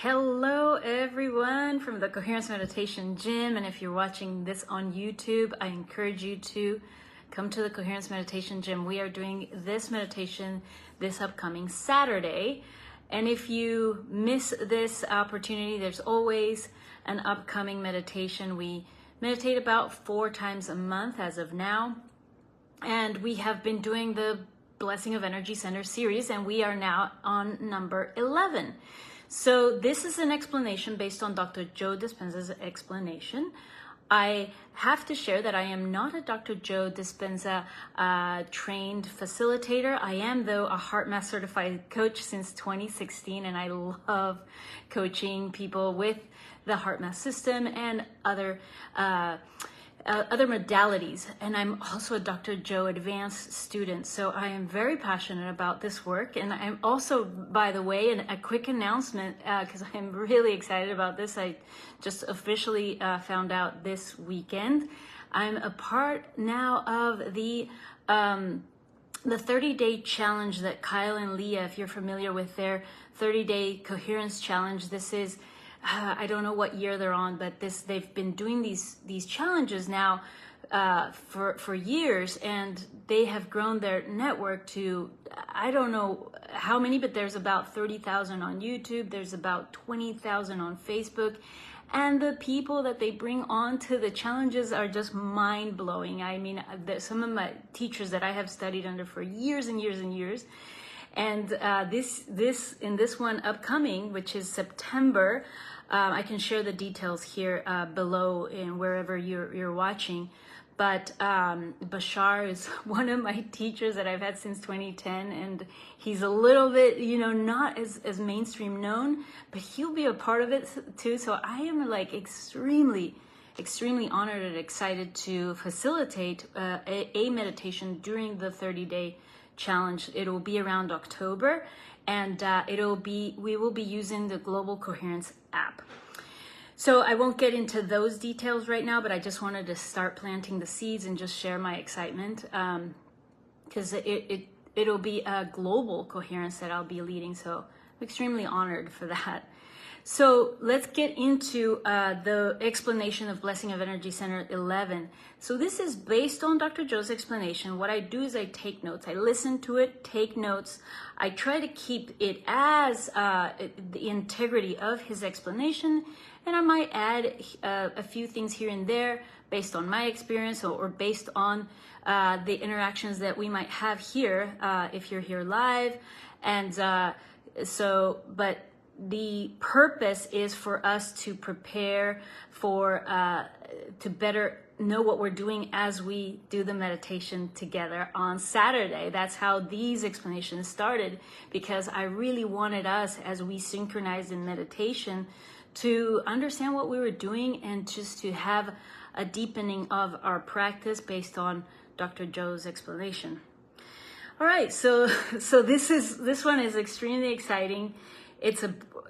Hello everyone from the Coherence Meditation Gym, and if you're watching this on YouTube, I encourage you to come to the Coherence Meditation Gym. We are doing this meditation this upcoming Saturday, and if you miss this opportunity, there's always an upcoming meditation. We meditate about 4 times a month as of now, and we have been doing the Blessing of Energy Center series, and we are now on number 11. So this is an explanation based on Dr. Joe Dispenza's explanation. I have to share that I am not a Dr. Joe Dispenza trained facilitator. I am, though, a Heart Math certified coach since 2016, and I love coaching people with the Heart Math system and other modalities. And I'm also a Dr. Joe advanced student, so I am very passionate about this work. And I'm also, by the way, a quick announcement, because I'm really excited about this. I just officially found out this weekend. I'm a part now of the 30-day challenge that Kyle and Leah, if you're familiar with their 30-day coherence challenge, this is I don't know what year they're on, but they've been doing these challenges now for years, and they have grown their network to, I don't know how many, but there's about 30,000 on YouTube, there's about 20,000 on Facebook, and the people that they bring on to the challenges are just mind-blowing. I mean, some of my teachers that I have studied under for years and years and years, and this one upcoming, which is September, I can share the details here below in wherever you're watching. But Bashar is one of my teachers that I've had since 2010, and he's a little bit, not as mainstream known, but he'll be a part of it too. So I am like extremely honored and excited to facilitate a meditation during the 30-day challenge. It will be around October, and we will be using the Global Coherence app. So I won't get into those details right now, but I just wanted to start planting the seeds and just share my excitement, because it'll be a global coherence that I'll be leading. So I'm extremely honored for that. So let's get into the explanation of Blessing of Energy Center 11. So this is based on Dr. Joe's explanation. What I do is I take notes. I listen to it, take notes. I try to keep it as the integrity of his explanation, and I might add a few things here and there based on my experience or based on the interactions that we might have here if you're here live. And but the purpose is for us to prepare for, to better know what we're doing as we do the meditation together on Saturday. That's how these explanations started, because I really wanted us, as we synchronized in meditation, to understand what we were doing and just to have a deepening of our practice based on Dr. Joe's explanation. All right, so this one is extremely exciting. It's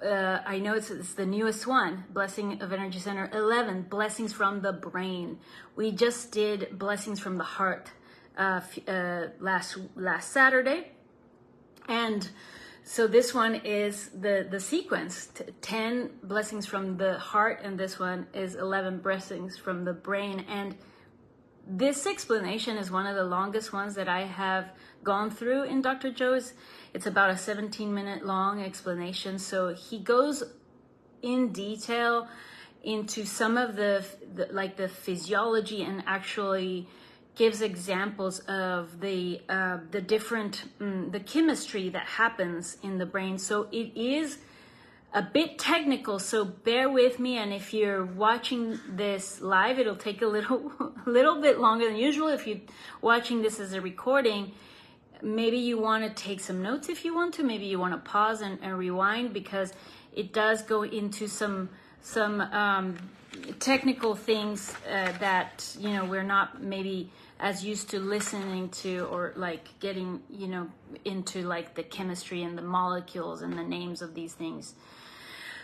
I know it's the newest one, Blessing of Energy Center 11, Blessings from the Brain. We just did Blessings from the Heart last Saturday, and so this one is the sequence, 10 blessings from the heart, and this one is 11 blessings from the brain. And this explanation is one of the longest ones that I have gone through in Dr. Joe's. It's about a 17-minute long explanation. So he goes in detail into some of the physiology, and actually gives examples of the different the chemistry that happens in the brain. So it is a bit technical, so bear with me. And if you're watching this live, it'll take a little bit longer than usual. If you're watching this as a recording, maybe you want to take some notes if you want to. Maybe you want to pause and rewind, because it does go into some technical things that we're not maybe as used to listening to, or like getting into like the chemistry and the molecules and the names of these things.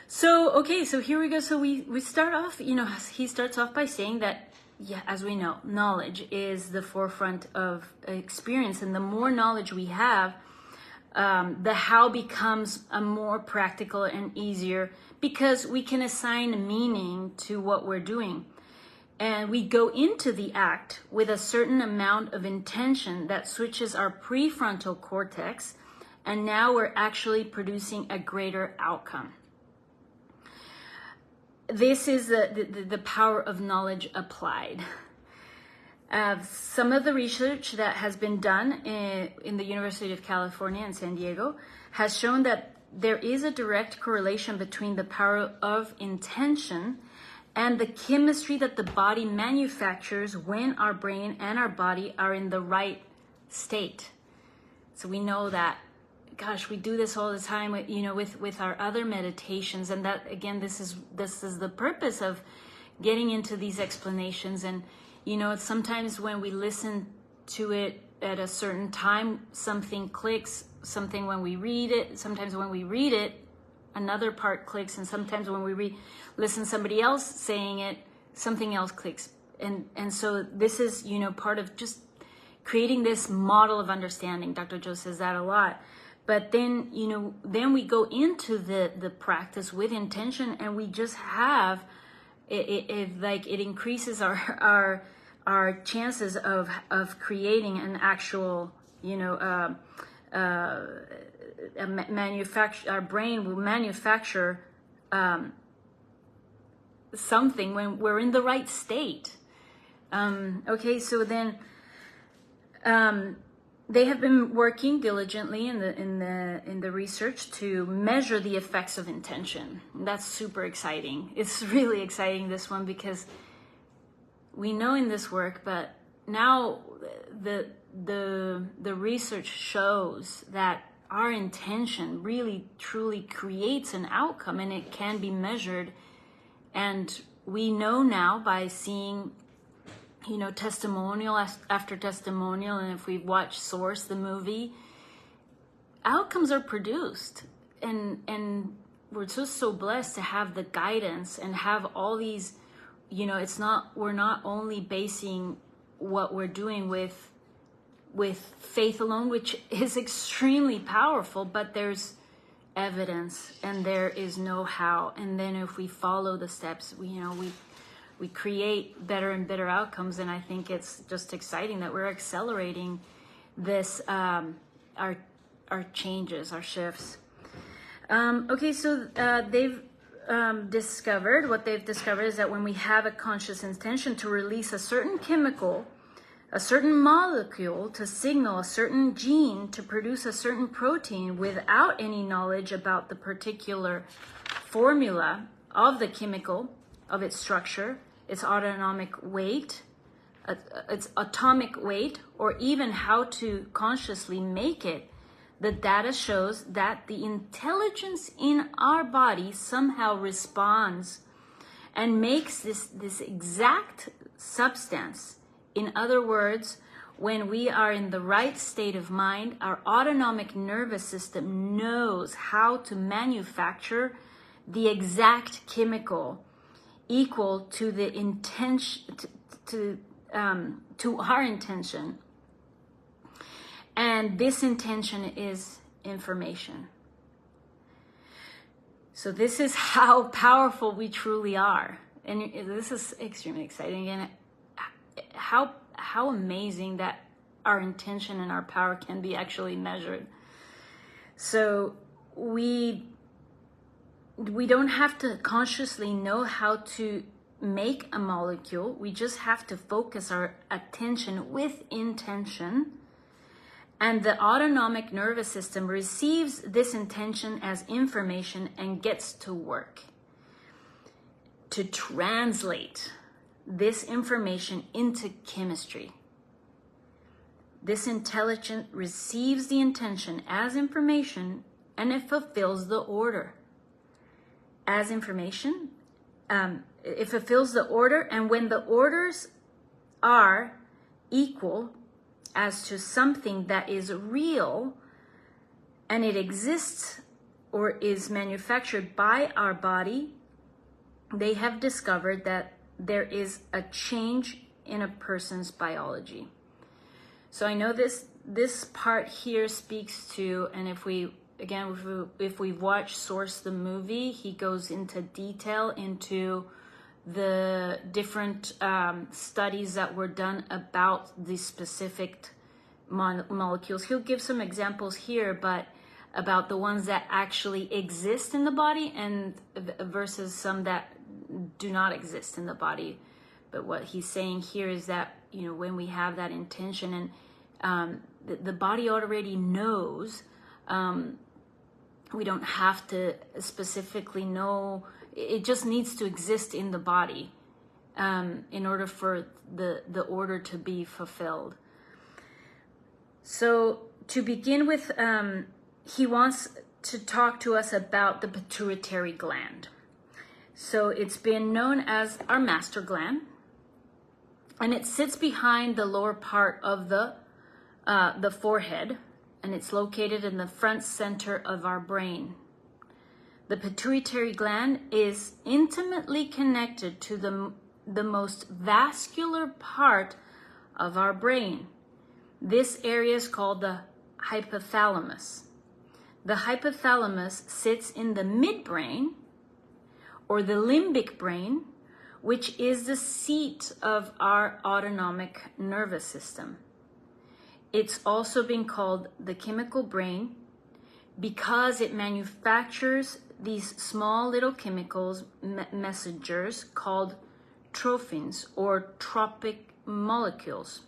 So okay, so here we go. So we start off, he starts off by saying that, yeah, as we know, knowledge is the forefront of experience, and the more knowledge we have, the how becomes a more practical and easier because we can assign meaning to what we're doing. And we go into the act with a certain amount of intention that switches our prefrontal cortex, and now we're actually producing a greater outcome. This is the power of knowledge applied. Some of the research that has been done in the University of California in San Diego has shown that there is a direct correlation between the power of intention and the chemistry that the body manufactures when our brain and our body are in the right state. So we know that, gosh, we do this all the time, with our other meditations, and that again, this is the purpose of getting into these explanations. And sometimes when we listen to it at a certain time, something clicks. Something when we read it, sometimes when we read it, another part clicks, and sometimes when we listen to somebody else saying it, something else clicks. And so this is, part of just creating this model of understanding. Dr. Joe says that a lot. But then, then we go into the practice with intention, and we just have it increases our chances of creating an actual, our brain will manufacture something when we're in the right state. Okay, so then they have been working diligently in the research to measure the effects of intention. That's super exciting. It's really exciting, this one, because we know in this work, but now the research shows that our intention really truly creates an outcome, and it can be measured. And we know now by seeing, testimonial after testimonial, and if we watch Source, the movie, outcomes are produced. And we're just so blessed to have the guidance and have all these, we're not only basing what we're doing with faith alone, which is extremely powerful, but there's evidence and there is know-how. And then if we follow the steps, we create better and better outcomes. And I think it's just exciting that we're accelerating this, our changes, our shifts. Okay, so they've discovered is that when we have a conscious intention to release a certain chemical, a certain molecule to signal a certain gene to produce a certain protein without any knowledge about the particular formula of the chemical, of its structure, its atomic weight, or even how to consciously make it, the data shows that the intelligence in our body somehow responds and makes this exact substance. In other words, when we are in the right state of mind, our autonomic nervous system knows how to manufacture the exact chemical equal to the intention, to our intention. And this intention is information. So this is how powerful we truly are. And this is extremely exciting. And how amazing that our intention and our power can be actually measured. So we don't have to consciously know how to make a molecule. We just have to focus our attention with intention, and the autonomic nervous system receives this intention as information and gets to work to translate this information into chemistry. This intelligence receives the intention as information, and it fulfills the order as information. It fulfills the order, and when the orders are equal as to something that is real, and it exists or is manufactured by our body, they have discovered that there is a change in a person's biology. So I know this this part here speaks to, and if we watch Source the movie, he goes into detail into the different studies that were done about the specific molecules. He'll give some examples here, but about the ones that actually exist in the body and versus some that do not exist in the body. But what he's saying here is that, you know, when we have that intention and the body already knows, we don't have to specifically know, it just needs to exist in the body in order for the order to be fulfilled. So to begin with, he wants to talk to us about the pituitary gland. So it's been known as our master gland, and it sits behind the lower part of the forehead, and it's located in the front center of our brain. The pituitary gland is intimately connected to the most vascular part of our brain. This area is called the hypothalamus. The hypothalamus sits in the midbrain, or the limbic brain, which is the seat of our autonomic nervous system. It's also been called the chemical brain because it manufactures these small little chemicals, messengers called trophins or tropic molecules,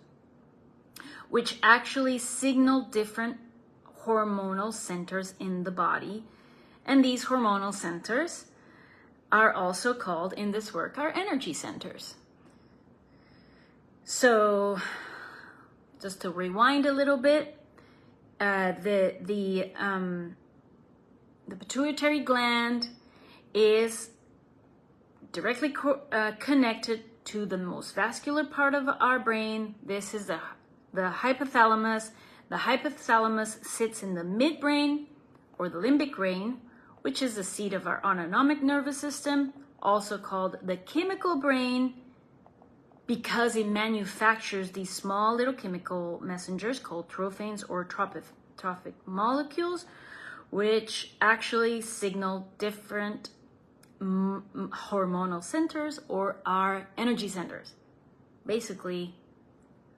which actually signal different hormonal centers in the body. And these hormonal centers are also called in this work our energy centers. So just to rewind a little bit, the pituitary gland is directly connected to the most vascular part of our brain. This is the hypothalamus. The hypothalamus sits in the midbrain, or the limbic brain, which is the seat of our autonomic nervous system, also called the chemical brain, because it manufactures these small little chemical messengers called trophins or tropic molecules, which actually signal different hormonal centers or our energy centers. Basically,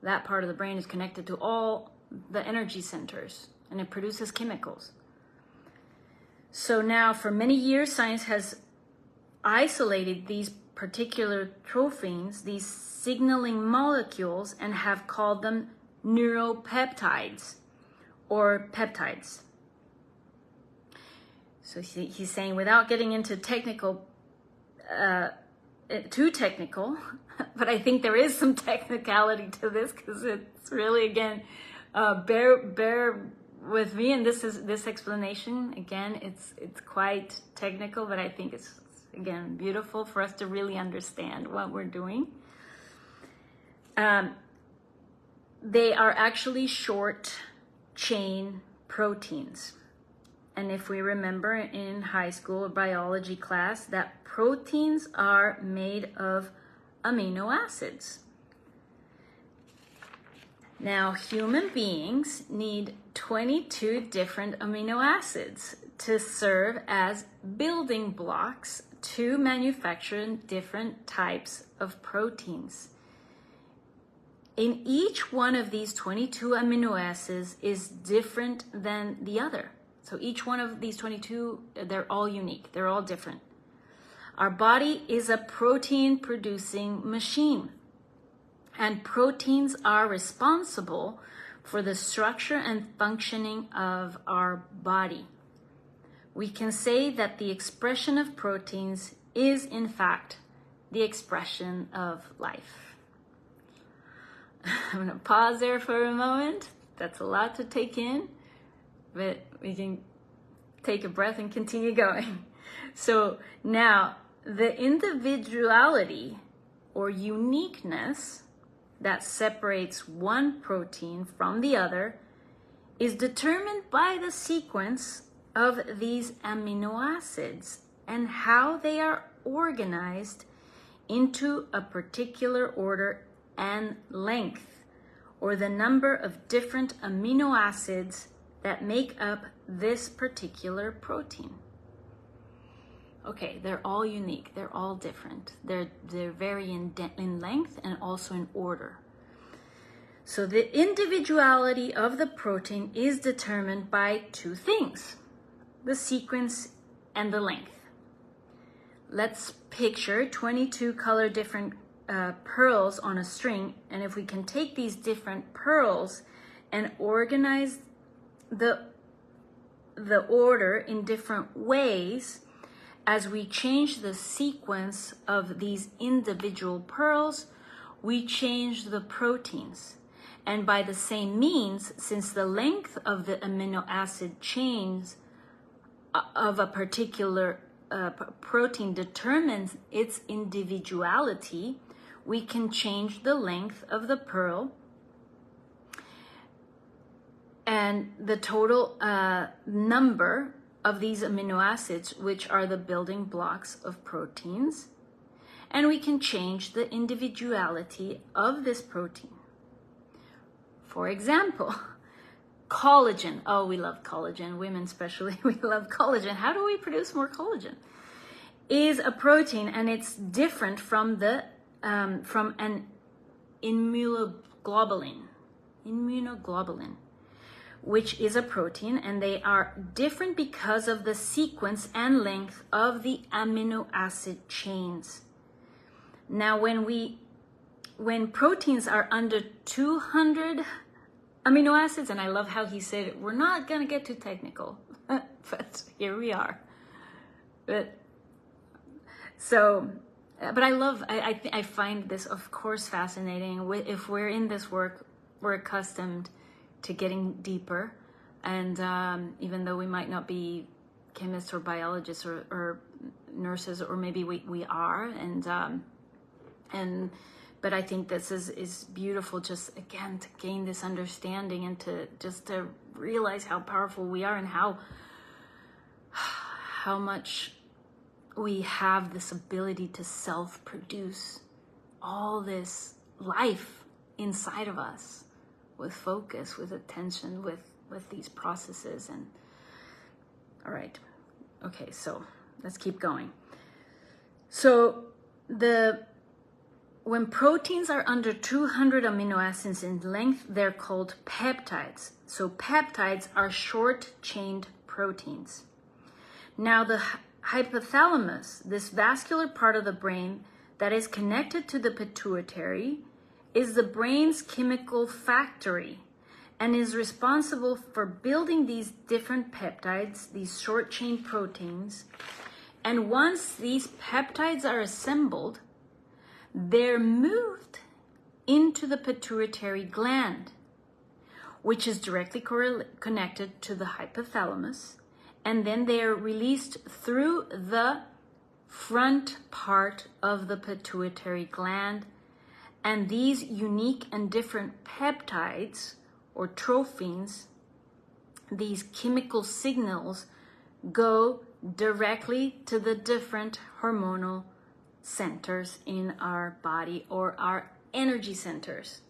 that part of the brain is connected to all the energy centers, and it produces chemicals. So now, for many years, science has isolated these particular trophins, these signaling molecules, and have called them neuropeptides or peptides. So he's saying, without getting into too technical, but I think there is some technicality to this because it's really, again, bear with me, and this explanation, again, it's quite technical, but I think it's, again, beautiful for us to really understand what we're doing. They are actually short chain proteins. And if we remember in high school biology class, that proteins are made of amino acids. Now, human beings need 22 different amino acids to serve as building blocks to manufacture different types of proteins. In each one of these 22 amino acids is different than the other. So each one of these 22, they're all unique. They're all different. Our body is a protein-producing machine. And proteins are responsible for the structure and functioning of our body. We can say that the expression of proteins is, in fact, the expression of life. I'm going to pause there for a moment. That's a lot to take in, but we can take a breath and continue going. So now, the individuality or uniqueness that separates one protein from the other is determined by the sequence of these amino acids and how they are organized into a particular order and length, or the number of different amino acids that make up this particular protein. Okay, they're all unique, they're all different. They're vary in length and also in order. So the individuality of the protein is determined by two things: the sequence and the length. Let's picture 22 color different pearls on a string, and if we can take these different pearls and organize the order in different ways, as we change the sequence of these individual pearls, we change the proteins. And by the same means, since the length of the amino acid chains of a particular protein determines its individuality, we can change the length of the pearl and the total number of these amino acids, which are the building blocks of proteins, and we can change the individuality of this protein. For example, collagen. Oh, we love collagen. Women especially, we love collagen. How do we produce more collagen? Is a protein, and it's different from the from an immunoglobulin, which is a protein, and they are different because of the sequence and length of the amino acid chains. Now, when proteins are under 200 amino acids, and I love how he said it, we're not going to get too technical, but here we are. But I find this, of course, fascinating. If we're in this work, we're accustomed to getting deeper, and even though we might not be chemists or biologists or nurses, or maybe we are, but I think this is beautiful, just again to gain this understanding and to realize how powerful we are and how much we have this ability to self-produce all this life inside of us with focus, with attention, with these processes. And all right, okay, so let's keep going. So when proteins are under 200 amino acids in length, they're called peptides. So peptides are short-chained proteins. Now the hypothalamus, this vascular part of the brain that is connected to the pituitary, is the brain's chemical factory and is responsible for building these different peptides, these short-chain proteins. And once these peptides are assembled, they're moved into the pituitary gland, which is directly connected to the hypothalamus, and then they are released through the front part of the pituitary gland. And these unique and different peptides or trophins, these chemical signals, go directly to the different hormonal centers in our body, or our energy centers.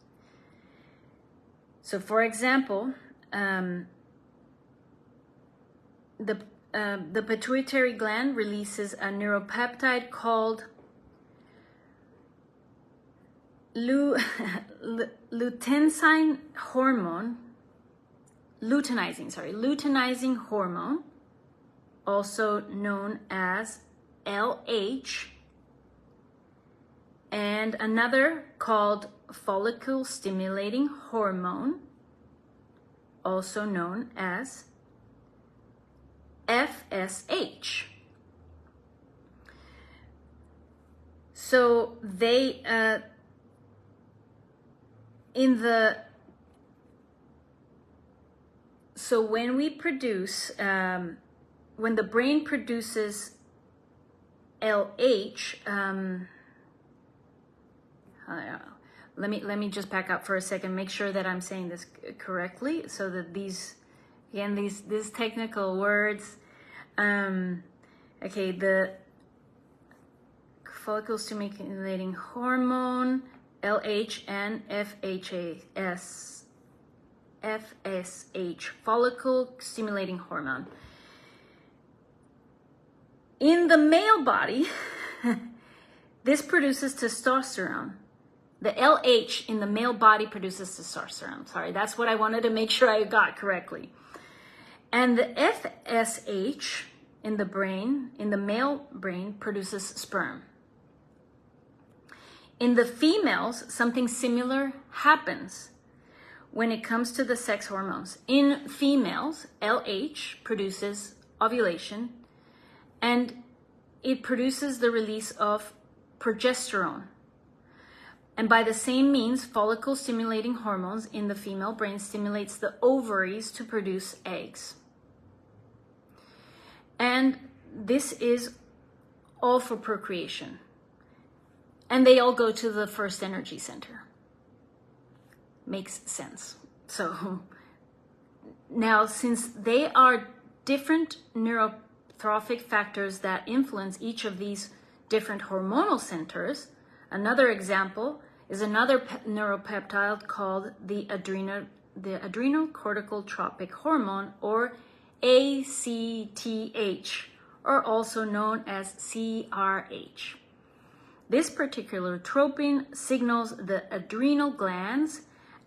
So for example, the pituitary gland releases a neuropeptide called luteinizing hormone, also known as LH, and another called follicle stimulating hormone, also known as FSH. So they when we produce when the brain produces LH, let me just back up for a second, make sure that I'm saying this correctly, so that these technical words, okay, the follicle stimulating hormone, LH and FSH, follicle stimulating hormone. In the male body, this produces testosterone. The LH in the male body produces testosterone. Sorry, that's what I wanted to make sure I got correctly. And the FSH in the brain, in the male brain, produces sperm. In the females, something similar happens when it comes to the sex hormones. In females, LH produces ovulation, and it produces the release of progesterone. And by the same means, follicle stimulating hormones in the female brain stimulates the ovaries to produce eggs. And this is all for procreation. And they all go to the first energy center. Makes sense. So now, since they are different neurotrophic factors that influence each of these different hormonal centers, another example is another neuropeptide called the adrenocorticotropic hormone, or ACTH, or also known as CRH. This particular tropin signals the adrenal glands,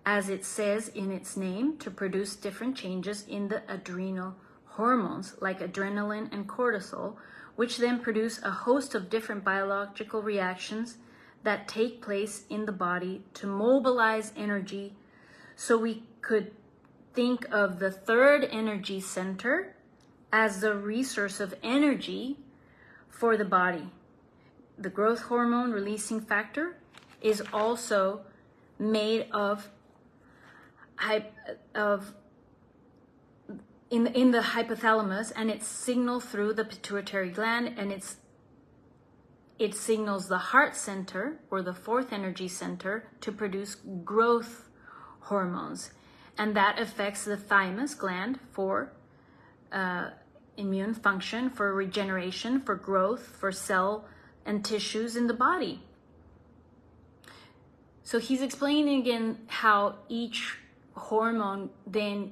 as it says in its name, to produce different changes in the adrenal hormones like adrenaline and cortisol, which then produce a host of different biological reactions that take place in the body to mobilize energy. So we could think of the third energy center as the resource of energy for the body. The growth hormone releasing factor is also made of in the hypothalamus, and it's signaled through the pituitary gland, and it signals the heart center, or the fourth energy center, to produce growth hormones, and that affects the thymus gland for immune function, for regeneration, for growth, for cell and tissues in the body. So he's explaining again how each hormone then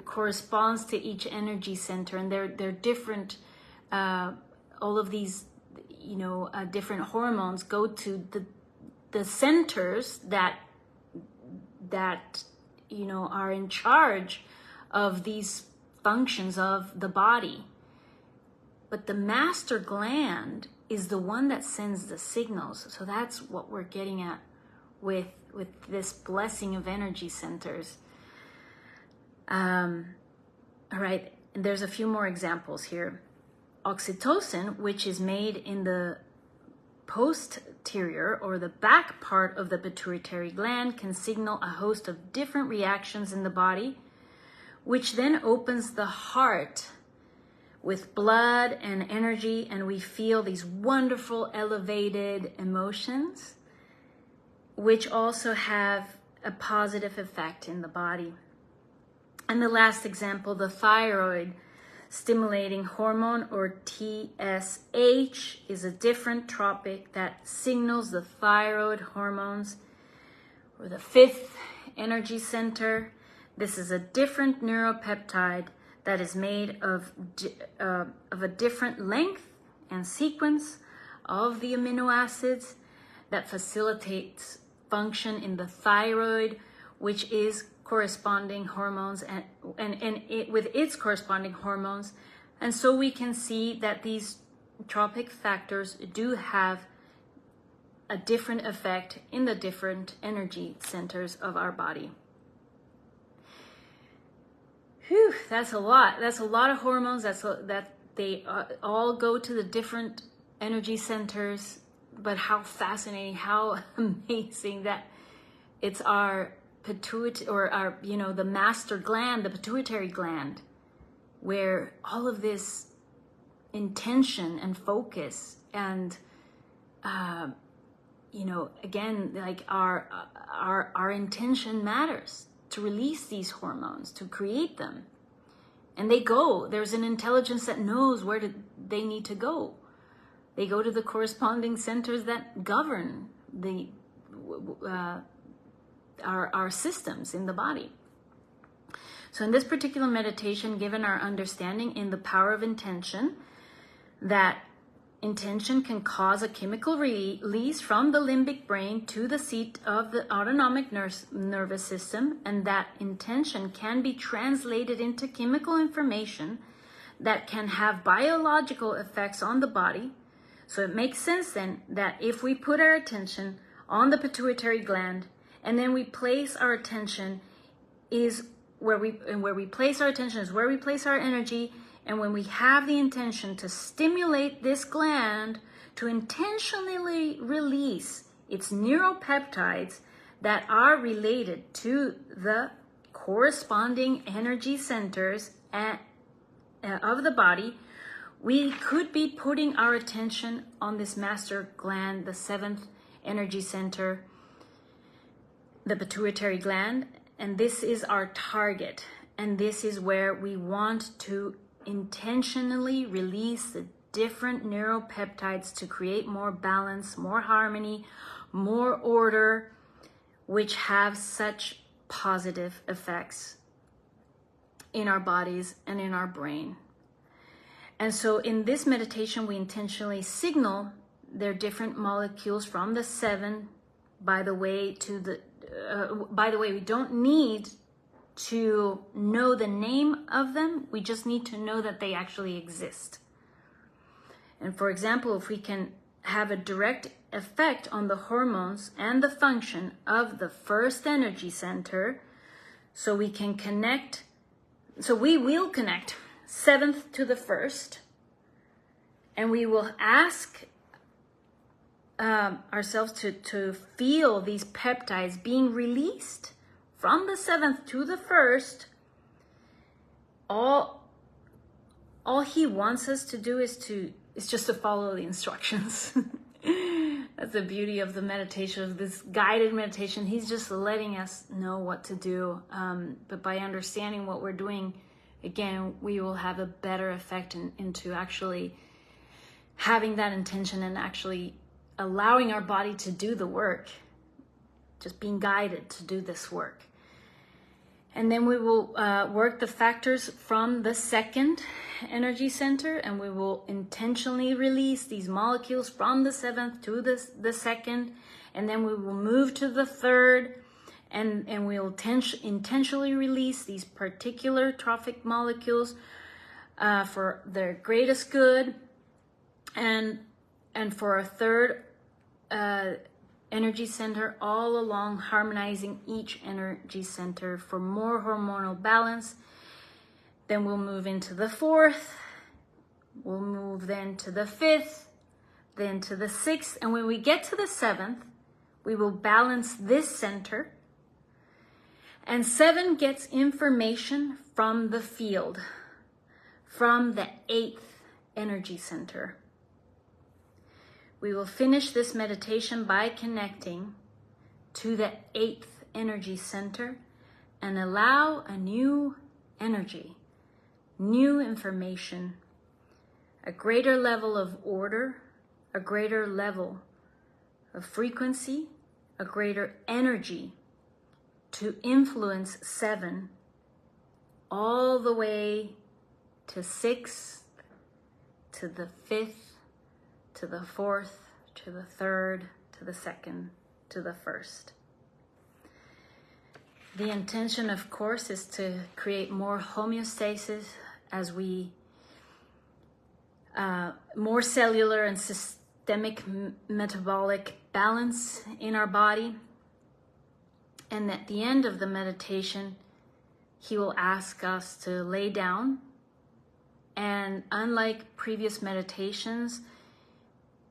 corresponds to each energy center, and they're different. All of these different hormones go to the centers that are in charge of these functions of the body. But the master gland is the one that sends the signals. So that's what we're getting at with this blessing of energy centers. All right, and there's a few more examples here. Oxytocin, which is made in the posterior, or the back part of the pituitary gland, can signal a host of different reactions in the body, which then opens the heart with blood and energy, and we feel these wonderful elevated emotions, which also have a positive effect in the body. And the last example, the thyroid stimulating hormone, or TSH, is a different tropic that signals the thyroid hormones, or the fifth energy center. This is a different neuropeptide that is made of a different length and sequence of the amino acids that facilitates function in the thyroid, which is corresponding hormones and it, with its corresponding hormones. And so we can see that these tropic factors do have a different effect in the different energy centers of our body. Whew, that's a lot. That's a lot of hormones. That they all go to the different energy centers. But how fascinating, how amazing that it's our pituitary, or our, the master gland, the pituitary gland, where all of this intention and focus and, again, like our intention matters to release these hormones, to create them. And they go, there's an intelligence that knows where they need to go. They go to the corresponding centers that govern the our systems in the body. So in this particular meditation, given our understanding in the power of intention, that intention can cause a chemical release from the limbic brain to the seat of the autonomic nervous system, and that intention can be translated into chemical information that can have biological effects on the body. So it makes sense then that if we put our attention on the pituitary gland, and then we place our attention where we place our attention is where we place our energy. And when we have the intention to stimulate this gland to intentionally release its neuropeptides that are related to the corresponding energy centers of the body, we could be putting our attention on this master gland, the 7th energy center, the pituitary gland. And this is our target. And this is where we want to intentionally release the different neuropeptides to create more balance, more harmony, more order, which have such positive effects in our bodies and in our brain. And so in this meditation, we intentionally signal their different molecules from the 7, by the way, we don't need to know the name of them. We just need to know that they actually exist. And for example, if we can have a direct effect on the hormones and the function of the first energy center, so we can connect, so we will connect 7th to the 1st, and we will ask ourselves to feel these peptides being released from the 7th to the 1st. All he wants us to do is just to follow the instructions. That's the beauty of the meditation, of this guided meditation. He's just letting us know what to do. But by understanding what we're doing, again, we will have a better effect into actually having that intention and actually allowing our body to do the work, just being guided to do this work. And then we will work the factors from the 2nd energy center, and we will intentionally release these molecules from the 7th to the 2nd, and then we will move to the 3rd, and we'll intentionally release these particular trophic molecules for their greatest good, and for a 3rd energy center, all along harmonizing each energy center for more hormonal balance. Then we'll move into the 4th, we'll move then to the 5th, then to the 6th, and when we get to the 7th, we will balance this center. And 7 gets information from the field, from the 8th energy center. We will finish this meditation by connecting to the 8th energy center and allow a new energy, new information, a greater level of order, a greater level of frequency, a greater energy to influence 7 all the way to 6th, to the 5th, to the 4th, to the 3rd, to the 2nd, to the 1st. The intention, of course, is to create more homeostasis as we, more cellular and systemic metabolic balance in our body. And at the end of the meditation, he will ask us to lay down. And unlike previous meditations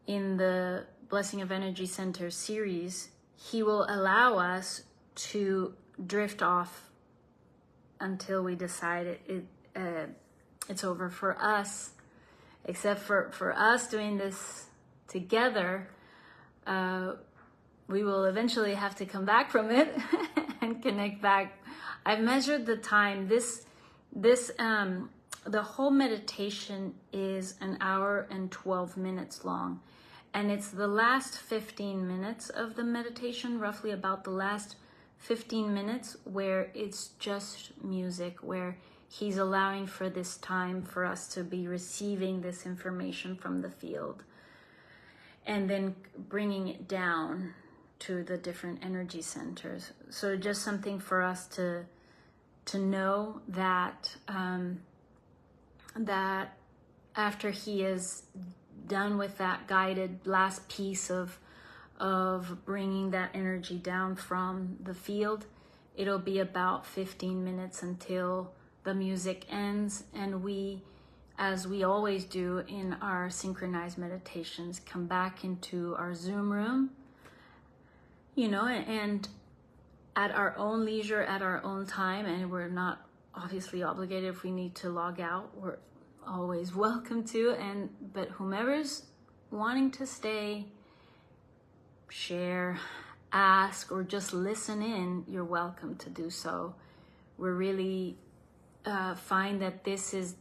in the Blessing of Energy Center series, he will allow us to drift off until we decide it's over for us. Except for us doing this together, we will eventually have to come back from it and connect back. I've measured the time. The whole meditation is 1 hour and 12 minutes long. And it's the last 15 minutes of the meditation, roughly about the last 15 minutes, where it's just music, where he's allowing for this time for us to be receiving this information from the field, and then bringing it down to the different energy centers. So just something for us to know that that after he is done with that guided last piece of bringing that energy down from the field, it'll be about 15 minutes until the music ends, and we, as we always do in our synchronized meditations, come back into our Zoom room, you know, and at our own leisure, at our own time, and we're not obviously obligated. If we need to log out, we're always welcome to, but whomever's wanting to stay, share, ask, or just listen in, you're welcome to do so. We're really find that this is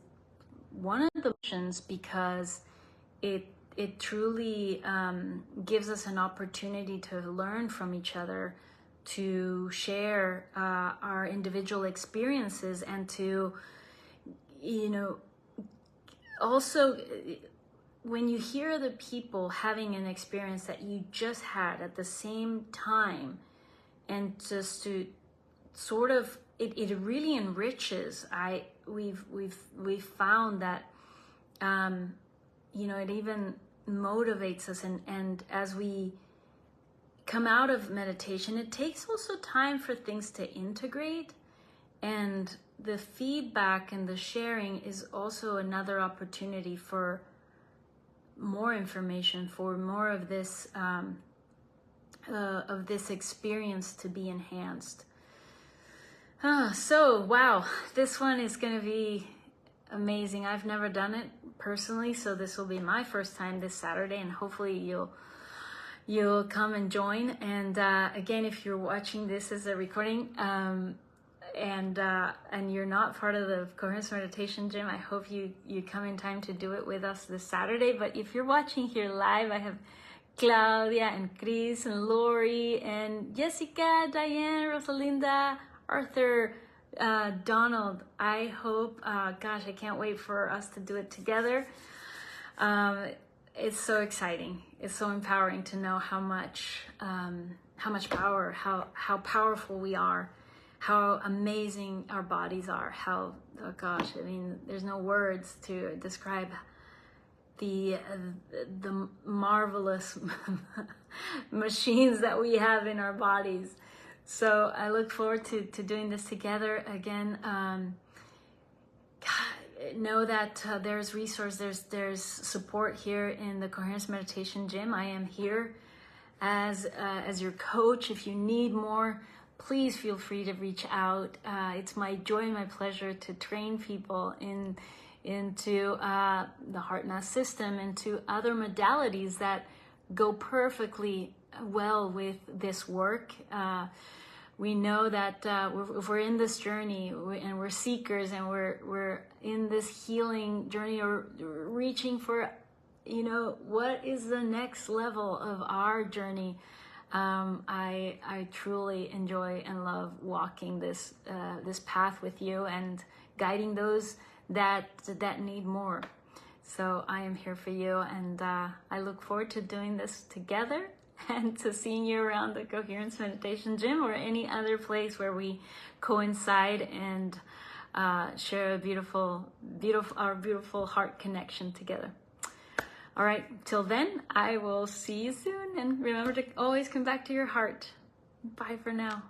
one of the missions, because it truly gives us an opportunity to learn from each other, to share our individual experiences, and to, you know, also when you hear other people having an experience that you just had at the same time, and just to sort of, it really enriches. We've found that you know, it even motivates us, and as we come out of meditation, it takes also time for things to integrate, and the feedback and the sharing is also another opportunity for more information, for more of this experience to be enhanced. So wow, this one is going to be amazing. I've never done it personally, so this will be my first time this Saturday, and hopefully you'll come and join. And again, if you're watching this as a recording, and you're not part of the Coherence Meditation Gym, I hope you come in time to do it with us this Saturday. But if you're watching here live, I have Claudia and Chris and Lori and Jessica, Diane, Rosalinda, Arthur, Donald. I hope, gosh, I can't wait for us to do it together. It's so exciting. It's so empowering to know how much power, how powerful we are, how amazing our bodies are, how, oh gosh, I mean, there's no words to describe the marvelous machines that we have in our bodies. So I look forward to doing this together again. Know that there's resource, there's support here in the Coherence Meditation Gym. I am here as your coach. If you need more, please feel free to reach out. It's my joy and my pleasure to train people into the heart-math system, into other modalities that go perfectly well with this work. We know that if we're in this journey, and we're seekers, and we're in this healing journey, or reaching for, you know, what is the next level of our journey. I truly enjoy and love walking this path with you, and guiding those that need more. So I am here for you, and I look forward to doing this together, and to seeing you around the Coherence Meditation Gym, or any other place where we coincide and share a beautiful heart connection together. All right, till then, I will see you soon, and remember to always come back to your heart. Bye for now.